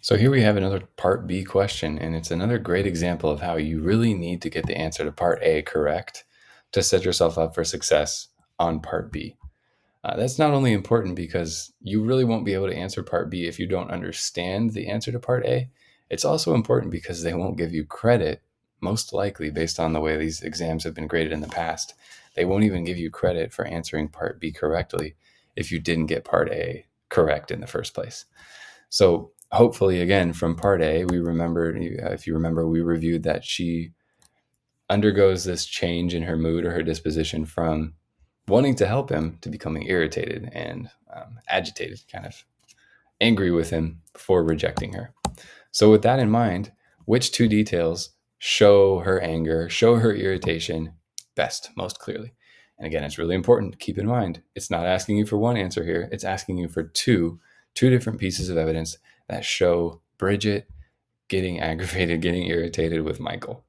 So here we have another part B question, and it's another great example of how you really need to get the answer to part A correct to set yourself up for success on part B. That's not only important because you really won't be able to answer part B if you don't understand the answer to part A. It's also important because they won't give you credit, most likely based on the way these exams have been graded in the past. They won't even give you credit for answering part B correctly if you didn't get part A correct in the first place. So hopefully, again, from part A, we remember, if you remember, we reviewed that she undergoes this change in her mood or her disposition from wanting to help him to becoming irritated and agitated, kind of angry with him for rejecting her. So with that in mind, which two details show her anger, show her irritation best, most clearly? And again, it's really important to keep in mind, it's not asking you for one answer here. It's asking you for two different pieces of evidence that show Bridget getting aggravated, getting irritated with Michael.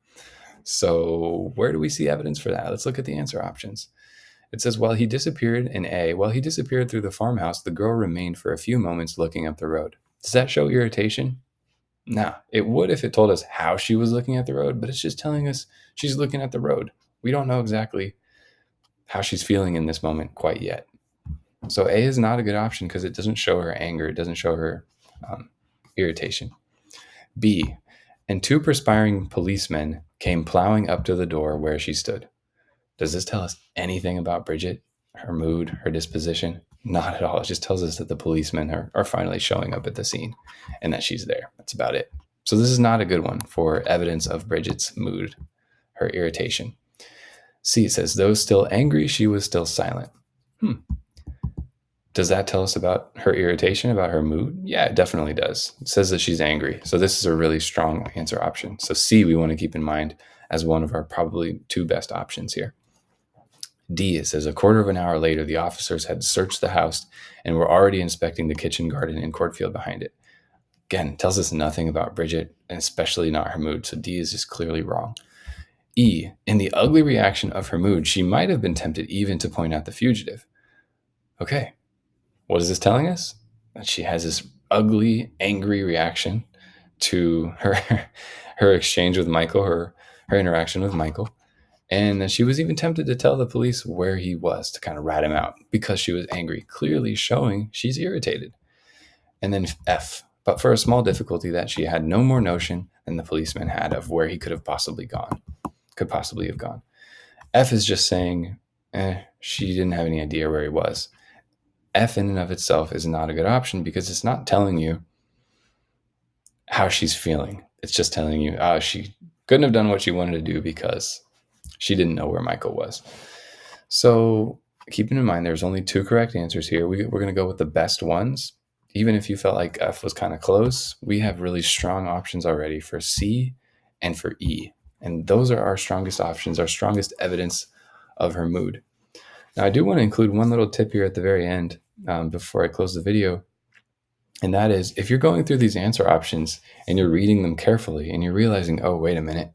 So where do we see evidence for that? Let's look at the answer options. It says, while he disappeared through the farmhouse, the girl remained for a few moments looking up the road. Does that show irritation? No, it would if it told us how she was looking at the road, but it's just telling us she's looking at the road. We don't know exactly how she's feeling in this moment quite yet. So A is not a good option because it doesn't show her anger. It doesn't show her irritation. B, and two perspiring policemen came plowing up to the door where she stood. Does this tell us anything about Bridget, her mood, her disposition? Not at all. It just tells us that the policemen are finally showing up at the scene and that she's there. That's about it. So this is not a good one for evidence of Bridget's mood, her irritation. C says, though still angry, she was still silent. Does that tell us about her irritation, about her mood? Yeah, it definitely does. It says that she's angry. So this is a really strong answer option. So C, we want to keep in mind as one of our probably two best options here. D, it says, a quarter of an hour later, the officers had searched the house and were already inspecting the kitchen garden and cornfield behind it. Again, it tells us nothing about Bridget, and especially not her mood. So D is just clearly wrong. E, in the ugly reaction of her mood, she might have been tempted even to point out the fugitive. Okay, what is this telling us? That she has this ugly, angry reaction to her exchange with Michael, her interaction with Michael. And that she was even tempted to tell the police where he was to kind of rat him out because she was angry, clearly showing she's irritated. And then F, but for a small difficulty that she had no more notion than the policeman had of where he could possibly have gone. F is just saying, she didn't have any idea where he was. F in and of itself is not a good option because it's not telling you how she's feeling. It's just telling you, she couldn't have done what she wanted to do because she didn't know where Michael was. So keeping in mind, there's only two correct answers here. We're going to go with the best ones. Even if you felt like F was kind of close, we have really strong options already for C and for E. And those are our strongest options, our strongest evidence of her mood. Now, I do want to include one little tip here at the very end before I close the video. And that is, if you're going through these answer options and you're reading them carefully and you're realizing, oh, wait a minute,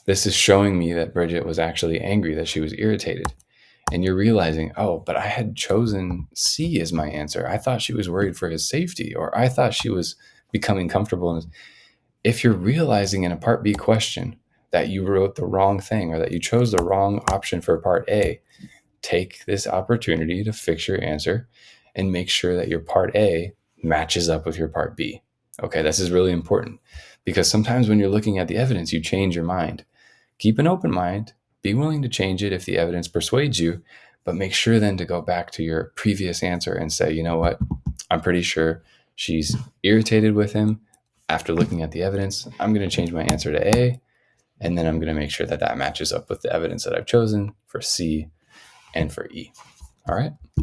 this is showing me that Bridget was actually angry, that she was irritated. And you're realizing, oh, but I had chosen C as my answer. I thought she was worried for his safety, or I thought she was becoming comfortable. If you're realizing in a part B question that you wrote the wrong thing or that you chose the wrong option for part A, take this opportunity to fix your answer and make sure that your part A matches up with your part B. Okay, this is really important because sometimes when you're looking at the evidence, you change your mind. Keep an open mind, be willing to change it if the evidence persuades you, but make sure then to go back to your previous answer and say, you know what, I'm pretty sure she's irritated with him. After looking at the evidence, I'm going to change my answer to A, and then I'm going to make sure that that matches up with the evidence that I've chosen for C and for E. All right.